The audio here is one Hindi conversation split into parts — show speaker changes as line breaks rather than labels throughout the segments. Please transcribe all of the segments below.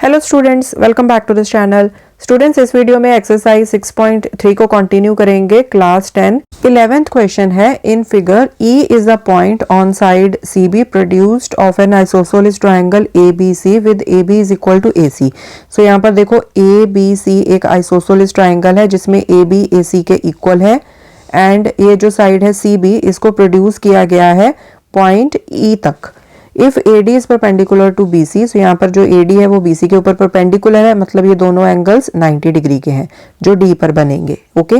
Hello students, welcome back to this channel. Students, इस वीडियो में एक्सरसाइज 6.3 को कंटिन्यू करेंगे। क्लास 10 11th क्वेश्चन है। In figure E is a point on side CB produced of an isosceles triangle ABC with AB is equal to AC। So यहाँ पर देखो ABC एक आइसोसेलेस ट्रायंगल है जिसमें AB AC के इक्वल है एंड ये जो साइड है CB इसको प्रोड्यूस किया गया है पॉइंट E तक। If AD is perpendicular to BC, so यहाँ पर जो AD है वो BC के ऊपर परपेंडिकुलर है, मतलब ये दोनों एंगल्स 90 डिग्री के हैं जो D पर बनेंगे। Okay,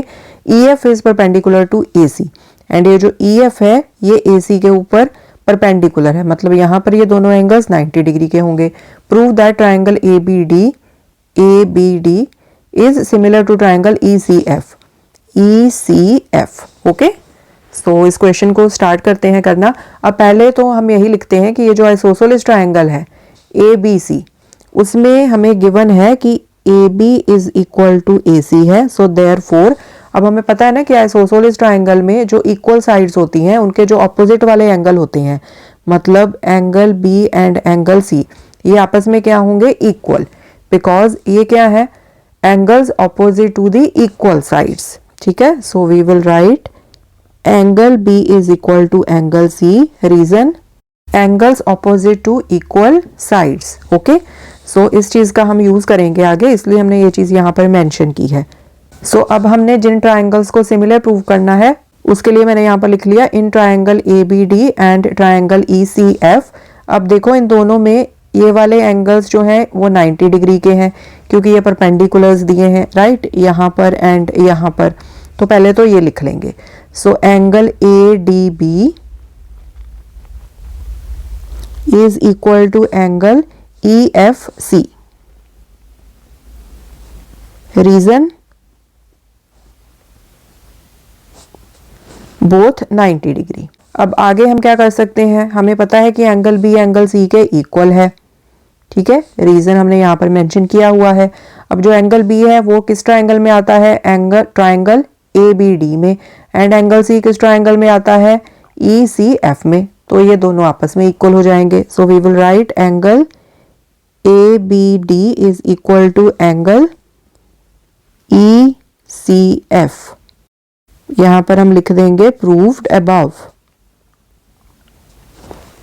EF is perpendicular to AC and ये जो EF है ये AC के ऊपर परपेंडिकुलर है, मतलब यहाँ पर ये दोनों एंगल्स 90 डिग्री के होंगे। Prove that triangle ABD is similar to triangle ECF। Okay, तो इस क्वेश्चन को स्टार्ट करते हैं करना। अब पहले तो हम यही लिखते हैं कि ये जो आइसोसेलेस ट्रायंगल है ABC, उसमें हमें गिवन है कि AB is equal to AC है। सो देयरफॉर अब हमें पता है ना कि आइसोसेलेस ट्रायंगल में जो इक्वल साइड्स होती हैं उनके जो ऑपोजिट वाले एंगल होते हैं, मतलब angle B and angle C, ये आपस में क्या होंगे? इक्वल, बिकॉज ये क्या है? Angles opposite to the equal sides. ठीक है, so we will write angle B is equal to angle C. Reason, angles opposite to equal sides. Okay, so इस चीज का हम यूज करेंगे आगे, इसलिए हमने ये चीज यहाँ पर मेंशन की है। सो अब हमने जिन ट्रायंगल्स को सिमिलर प्रूव करना है उसके लिए मैंने यहाँ पर लिख लिया in triangle ABD and triangle ECF। अब देखो इन दोनों में ये वाले एंगल्स जो हैं वो 90 डिग्री के हैं क्योंकि ये परपेंडिकुलर्स दिए हैं, राइट, यहाँ पर एंड यहाँ पर। तो पहले तो ये लिख लेंगे। So angle ADB is equal to angle EFC। Reason, both 90 degree. अब आगे हम क्या कर सकते हैं? हमें पता है कि एंगल B एंगल C के इक्वल है। ठीक है, रीजन हमने यहाँ पर मेंशन किया हुआ है। अब जो एंगल B है वो किस ट्रायंगल में आता है? ट्रायंगल ABD में, एंड एंगल C किस ट्रायंगल में आता है? ECF में। तो ये दोनों आपस में इक्वल हो जाएंगे। So we will write angle ABD is equal to angle ECF। यहां पर हम लिख देंगे प्रूव्ड अबव।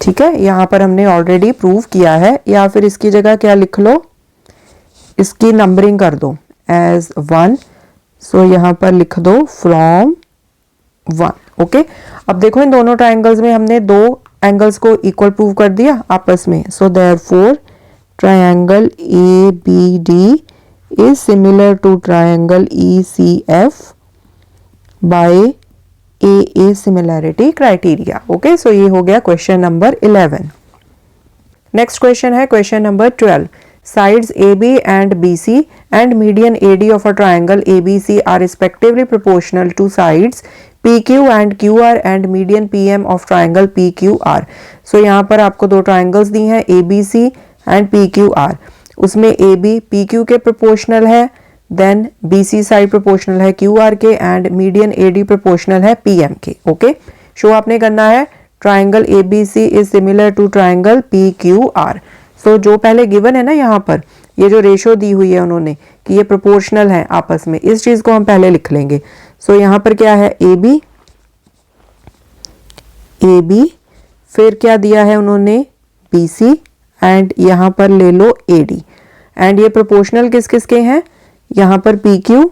ठीक है, यहां पर हमने ऑलरेडी प्रूव किया है, या फिर इसकी जगह क्या लिख लो, इसकी नंबरिंग कर दो एज 1। सो यहाँ पर लिख दो फ्रॉम 1। ओके, अब देखो इन दोनों ट्रायंगल्स में हमने दो एंगल्स को इक्वल प्रूव कर दिया आपस में। So therefore triangle ABD is similar to triangle ECF by AA similarity criteria. Okay, so ये हो गया क्वेश्चन नंबर 11। नेक्स्ट क्वेश्चन है question number 12। Sides AB and BC and median AD of a triangle ABC are respectively proportional to sides PQ and QR and median PM of triangle PQR. So यहाँ पर आपको दो ट्रायंगल्स दी हैं ABC and PQR। उसमें AB PQ के प्रोपोर्शनल है, देन BC साइड प्रोपोर्शनल है QR के, एंड मीडियन AD प्रोपोर्शनल है PM के। ओके, शो आपने करना है triangle ABC is similar to triangle PQR। So जो पहले गिवन है ना, यहाँ पर ये जो रेशो दी हुई है उन्होंने कि ये प्रोपोर्शनल है आपस में, इस चीज को हम पहले लिख लेंगे। सो यहाँ पर क्या है? AB, फिर क्या दिया है उन्होंने? BC, एंड यहाँ पर ले लो AD, एंड ये प्रोपोर्शनल किस किस के हैं? यहाँ पर PQ।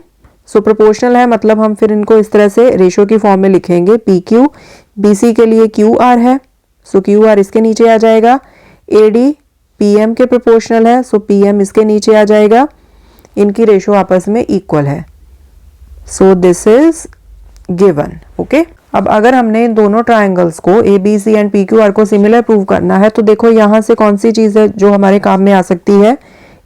सो प्रोपोर्शनल है मतलब हम फिर इनको इस तरह से रेशो की फॉर्म में लिखेंगे। PQ BC के लिए QR है, सो QR इसके नीचे आ जाएगा। AD PM के प्रोपोर्शनल है, सो PM इसके नीचे आ जाएगा। इनकी रेशो आपस में इक्वल है। So this is given. Okay, अब अगर हमने इन दोनों ट्रायंगल्स को ABC एंड PQR को सिमिलर प्रूव करना है तो देखो यहाँ से कौन सी चीज है जो हमारे काम में आ सकती है?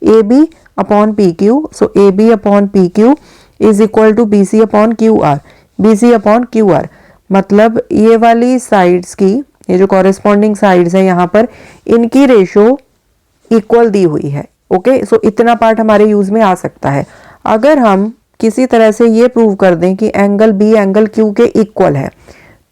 AB upon PQ। So AB upon PQ is equal to BC upon QR। BC upon QR मतलब ये वाली साइड्स की, ये जो कॉरेस्पॉन्डिंग साइड्स है यहाँ पर, इनकी रेशो इक्वल दी हुई है। ओके, सो इतना पार्ट हमारे यूज में आ सकता है। अगर हम किसी तरह से ये प्रूव कर दें कि एंगल B एंगल Q के इक्वल है,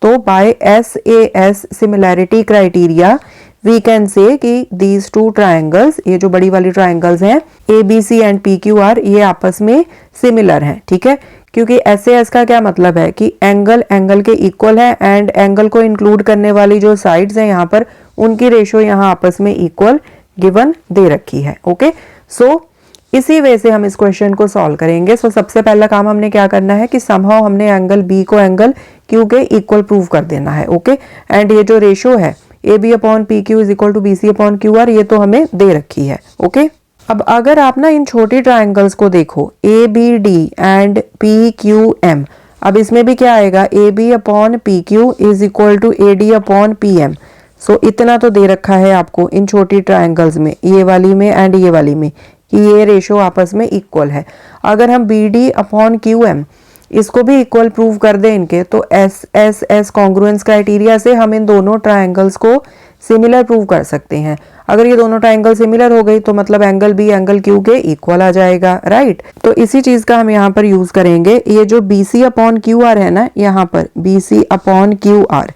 तो by SAS similarity criteria we can say कि दीज टू ट्राइंगल्स, ये जो बड़ी वाली ट्राइंगल्स हैं ABC एंड PQR, ये आपस में सिमिलर हैं, ठीक है। क्योंकि SAS का क्या मतलब है कि एंगल एंगल के इक्वल है एंड एंगल को इंक्लूड करने वाली जो साइड्स हैं यहाँ पर उनकी रेशो यहाँ आपस में इक्वल गिवन दे रखी है। ओके, सो इसी वे से हम इस क्वेश्चन को सॉल्व करेंगे। सो सबसे पहला काम हमने क्या करना है कि समहाउ हमने एंगल B को एंगल Q के इक्वल प्रूव कर देना है। ओके, एंड ये जो रेशो है AB upon PQ is equal to BC upon QR, ये तो हमें दे रखी है। ओके, अब अगर आप ना इन छोटी ट्राइंगल्स को देखो ABD एंड PQM, अब इसमें भी क्या आएगा AB upon PQ is equal to AD upon PM। So इतना तो दे रखा है आपको इन छोटी ट्राइंगल्स में, ये वाली में एंड ये वाली में, कि ये रेशो आपस में इक्वल है। अगर हम BD अपॉन QM इसको भी इक्वल प्रूव कर दें इनके, तो SSS कॉन्ग्रुएंस क्राइटेरिया से हम इन दोनों ट्राइंगल्स को सिमिलर प्रूव कर सकते हैं। अगर ये दोनों ट्राइंगल सिमिलर हो गई तो मतलब एंगल B एंगल Q के इक्वल आ जाएगा, राइट। तो इसी चीज का हम यहाँ पर यूज करेंगे। ये जो BC अपॉन QR है ना, यहाँ पर BC अपॉन QR,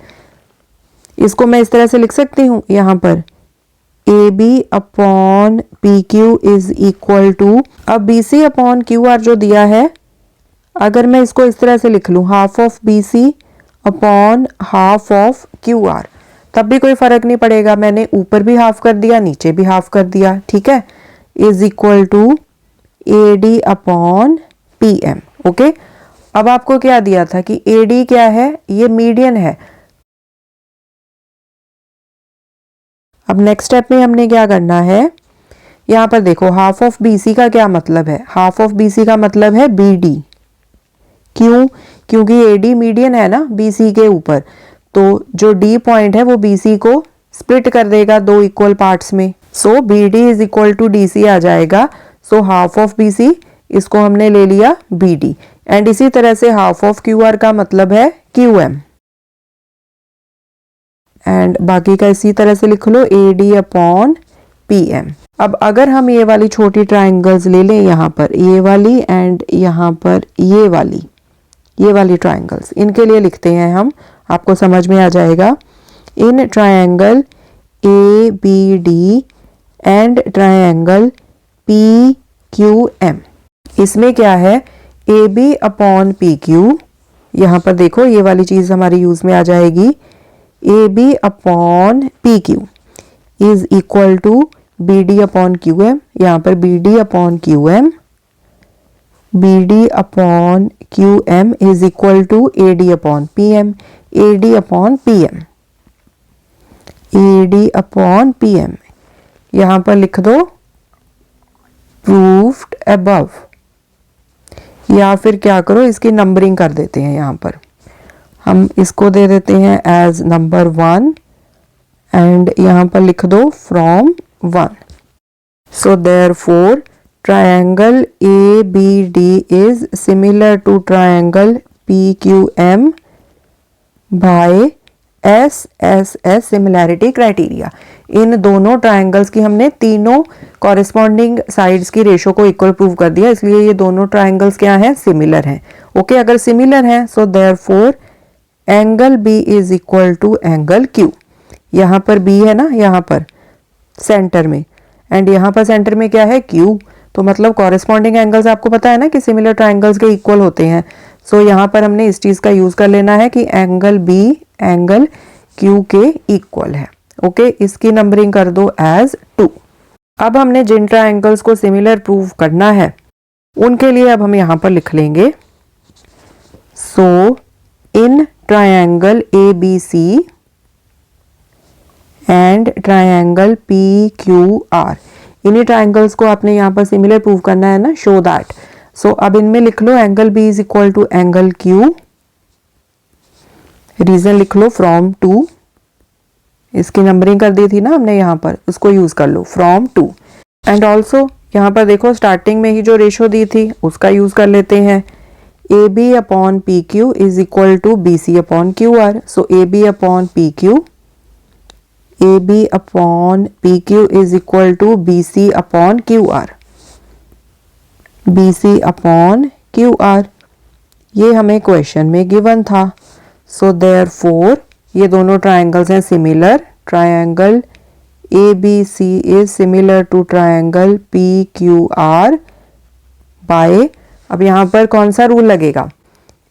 इसको मैं इस तरह से लिख सकती हूँ यहाँ पर AB upon PQ is equal to, अब BC अपॉन QR जो दिया है, अगर मैं इसको इस तरह से लिख लूँ half of BC upon half of QR, तब भी कोई फर्क नहीं पड़ेगा, मैंने ऊपर भी हाफ कर दिया नीचे भी हाफ कर दिया, ठीक है, is equal to AD upon PM। Okay, अब आपको क्या दिया था कि AD क्या है, ये मीडियन है। अब नेक्स्ट स्टेप में हमने क्या करना है, यहाँ पर देखो हाफ ऑफ BC का क्या मतलब है, हाफ ऑफ BC का मतलब है BD। क्यों? क्योंकि AD मीडियन है ना BC के ऊपर, तो जो D पॉइंट है वो BC को स्प्लिट कर देगा दो इक्वल पार्ट्स में। So BD is equal to DC आ जाएगा। सो हाफ ऑफ BC, इसको हमने ले लिया BD, एंड इसी तरह से हाफ ऑफ QR का मतलब है QM, एंड बाकी का इसी तरह से लिख लो AD अपॉन PM। अब अगर हम ये वाली छोटी ट्राइंगल्स ले लें, यहाँ पर ये वाली एंड यहाँ पर ये वाली ट्राइंगल्स, इनके लिए लिखते हैं हम, आपको समझ में आ जाएगा। In triangle ABD and triangle PQM, इसमें क्या है AB अपॉन PQ, यहाँ पर देखो ये वाली चीज हमारी यूज में आ जाएगी, AB upon PQ is equal to BD upon QM, यहाँ पर BD upon QM, BD upon QM is equal to AD upon PM, AD upon PM, AD upon PM, यहाँ पर लिख दो प्रूव्ड अबव, या फिर क्या करो इसकी नंबरिंग कर देते हैं, यहाँ पर हम इसको दे देते हैं एज नंबर 1 एंड यहाँ पर लिख दो from 1। So therefore triangle ABD is similar to triangle PQM by SSS similarity criteria। इन दोनों ट्राइंगल्स की हमने तीनों कॉरेस्पॉन्डिंग साइड्स की रेशो को इक्वल प्रूव कर दिया, इसलिए ये दोनों ट्राइंगल्स क्या हैं, सिमिलर हैं। ओके, अगर सिमिलर हैं so therefore angle B is equal to angle Q। यहाँ पर B है ना, यहाँ पर सेंटर में, एंड यहाँ पर सेंटर में क्या है Q, तो मतलब कॉरेस्पॉन्डिंग एंगल्स आपको पता है ना कि सिमिलर ट्राइंगल्स के इक्वल होते हैं। सो यहाँ पर हमने इस चीज का यूज कर लेना है कि एंगल B एंगल Q के इक्वल है। ओके, इसकी नंबरिंग कर दो एज 2। अब हमने जिन ट्राइंगल्स को सिमिलर प्रूव करना है उनके लिए अब हम यहाँ पर लिख लेंगे, so in triangle ABC and triangle PQR, इन्हीं ट्राइंगल्स को आपने यहाँ पर सिमिलर प्रूव करना है ना, शो दैट। सो अब इनमें लिख लो angle B is equal to angle Q, reason लिख लो फ्रॉम 2, इसकी नंबरिंग कर दी थी ना हमने यहाँ पर, उसको यूज कर लो फ्रॉम 2, एंड ऑल्सो यहाँ पर देखो स्टार्टिंग में ही जो रेशो दी थी उसका यूज कर लेते हैं, AB upon PQ is equal to BC upon QR। So AB upon PQ, AB upon PQ is equal to BC upon QR, BC upon QR, ये हमें क्वेश्चन में गिवन था। सो देयरफॉर ये दोनों ट्राइंगल्स हैं similar, triangle ABC is similar to triangle PQR by, अब यहाँ पर कौन सा रूल लगेगा,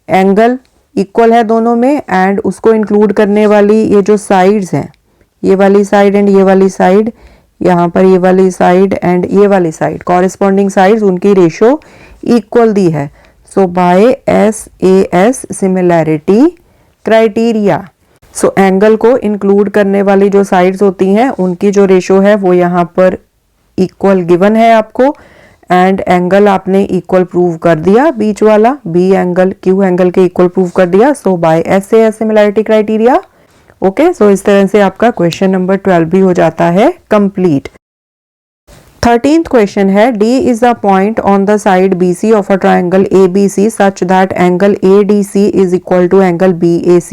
एंगल इक्वल है दोनों में एंड उसको इंक्लूड करने वाली ये जो साइड्स हैं, ये वाली साइड एंड ये वाली साइड, यहाँ पर ये वाली साइड एंड ये वाली साइड, कॉरेस्पॉन्डिंग साइड्स उनकी रेशो इक्वल दी है। So by SAS similarity criteria, so angle को इंक्लूड करने वाली जो साइड्स होती हैं उनकी जो रेशो है वो यहाँ पर इक्वल गिवन है आपको, एंड एंगल आपने इक्वल प्रूव कर दिया, बीच वाला बी एंगल क्यू एंगल के इक्वल प्रूव कर दिया। So by SAS similarity criteria. Okay, so इस तरह से आपका क्वेश्चन नंबर 12 भी हो जाता है कंप्लीट। 13th क्वेश्चन है, D is a point on the side BC of a triangle ABC such that angle ADC is equal to angle BAC.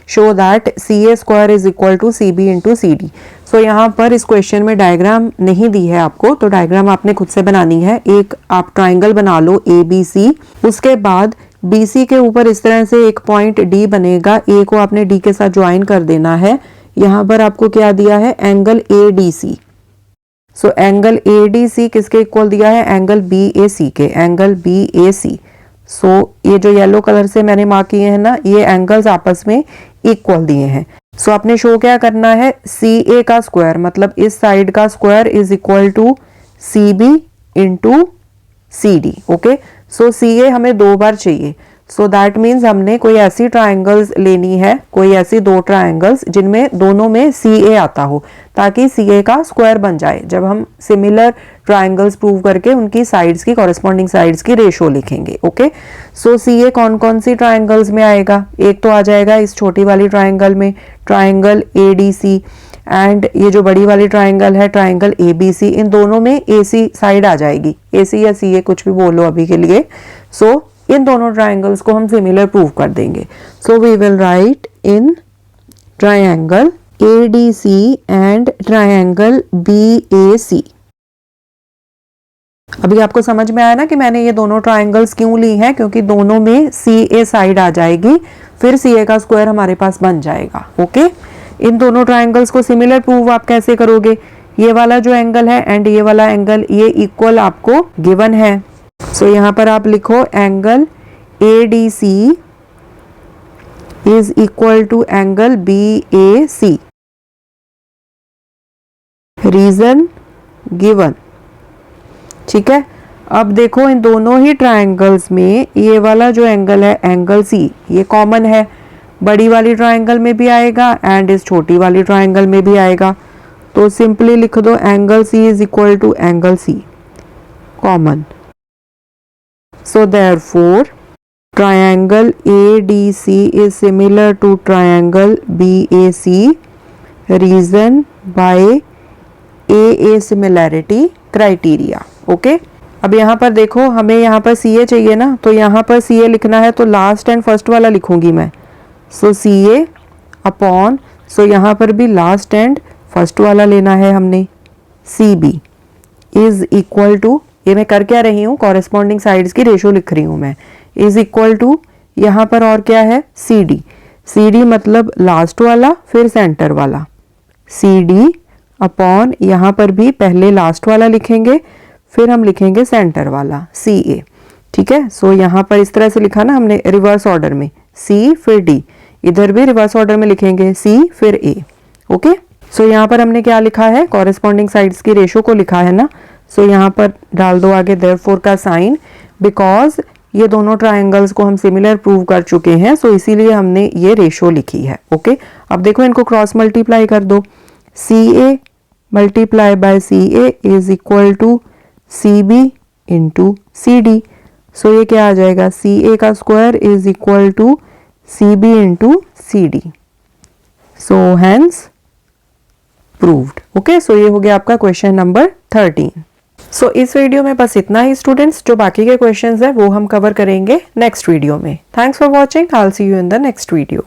Show that CA square is equal to CB into CD. So यहाँ पर इस क्वेश्चन में डायग्राम नहीं दी है आपको, तो डायग्राम आपने खुद से बनानी है। एक आप ट्राइंगल बना लो ABC, उसके बाद BC के ऊपर इस तरह से एक पॉइंट D बनेगा, A को आपने D के साथ ज्वाइन कर देना है। यहाँ पर आपको क्या दिया है, angle ADC। So angle ADC किसके इक्वल दिया है, एंगल BAC के, एंगल BAC। सो ये जो येलो कलर से मैंने मार्क किए हैं ना, ये एंगल्स आपस में इक्वल दिए हैं। सो आपने शो क्या करना है, CA का स्क्वायर मतलब इस साइड का square is equal to CB into CD। Okay, so CA हमें 2 बार चाहिए, सो दैट मीन्स हमने कोई ऐसी ट्राइंगल्स लेनी है, कोई ऐसी 2 ट्राइंगल्स जिनमें दोनों में CA आता हो, ताकि CA का स्क्वायर बन जाए जब हम सिमिलर ट्राइंगल्स प्रूव करके उनकी साइड्स की कॉरेस्पॉन्डिंग साइड्स की रेशो लिखेंगे। ओके, सो CA कौन कौन सी ट्राइंगल्स में आएगा, एक तो आ जाएगा इस छोटी वाली ट्राइंगल में, ट्राइंगल ADC, एंड ये जो बड़ी वाली ट्राइंगल है ट्राइंगल ABC, इन दोनों में AC साइड आ जाएगी, AC या CA कुछ भी बोलो अभी के लिए। सो इन दोनों ट्राइंगल्स को हम सिमिलर प्रूव कर देंगे। So we will write in triangle ADC and triangle BAC। अभी आपको समझ में आया ना कि मैंने ये दोनों ट्राइंगल्स क्यों ली हैं, क्योंकि दोनों में CA साइड आ जाएगी, फिर CA का स्क्वायर हमारे पास बन जाएगा। ओके, इन दोनों ट्राइंगल्स को सिमिलर प्रूव आप कैसे करोगे, ये वाला जो एंगल है एंड ये वाला एंगल ये इक्वल आपको गिवन है। सो यहाँ पर आप लिखो angle ADC is equal to angle BAC, reason given. ठीक है, अब देखो इन दोनों ही ट्राइंगल्स में ये वाला जो एंगल है एंगल C, ये कॉमन है, बड़ी वाली ट्राइंगल में भी आएगा एंड इस छोटी वाली ट्राइंगल में भी आएगा। तो सिंपली लिख दो angle C is equal to angle C common. So therefore triangle ADC is similar to triangle BAC, reason by AA similarity criteria। Okay, अब यहाँ पर देखो हमें यहाँ पर CA चाहिए ना, तो यहाँ पर CA लिखना है तो लास्ट एंड फर्स्ट वाला लिखूंगी मैं। सो CA अपॉन, सो यहाँ पर भी लास्ट एंड फर्स्ट वाला लेना है हमने, CB इज इक्वल टू, ये मैं कर क्या रही हूँ, कॉरेस्पॉन्डिंग साइड्स की रेशो लिख रही हूँ मैं, इज इक्वल टू यहाँ पर और क्या है CD मतलब लास्ट वाला फिर सेंटर वाला, CD अपॉन यहाँ पर भी पहले लास्ट वाला लिखेंगे फिर हम लिखेंगे सेंटर वाला CA। ठीक है, सो यहाँ पर इस तरह से लिखा ना हमने रिवर्स ऑर्डर में, C फिर D, इधर भी रिवर्स ऑर्डर में लिखेंगे C फिर A। ओके, सो यहाँ पर हमने क्या लिखा है, कॉरेस्पॉन्डिंग साइड्स की रेशो को लिखा है ना। सो यहाँ पर डाल दो आगे देयरफॉर का साइन, बिकॉज ये दोनों ट्राइंगल्स को हम सिमिलर प्रूव कर चुके हैं, सो इसीलिए हमने ये रेशो लिखी है। ओके, अब देखो इनको क्रॉस मल्टीप्लाई कर दो, CA multiply by CA is equal to CB into CD। So ये क्या आ जाएगा, CA का square is equal to CB into CD। So hence proved. Okay, so ये हो गया आपका क्वेश्चन नंबर 13। सो इस वीडियो में बस इतना ही स्टूडेंट्स, जो बाकी के क्वेश्चंस है वो हम कवर करेंगे नेक्स्ट वीडियो में। Thanks for watching, I will see you in the next video.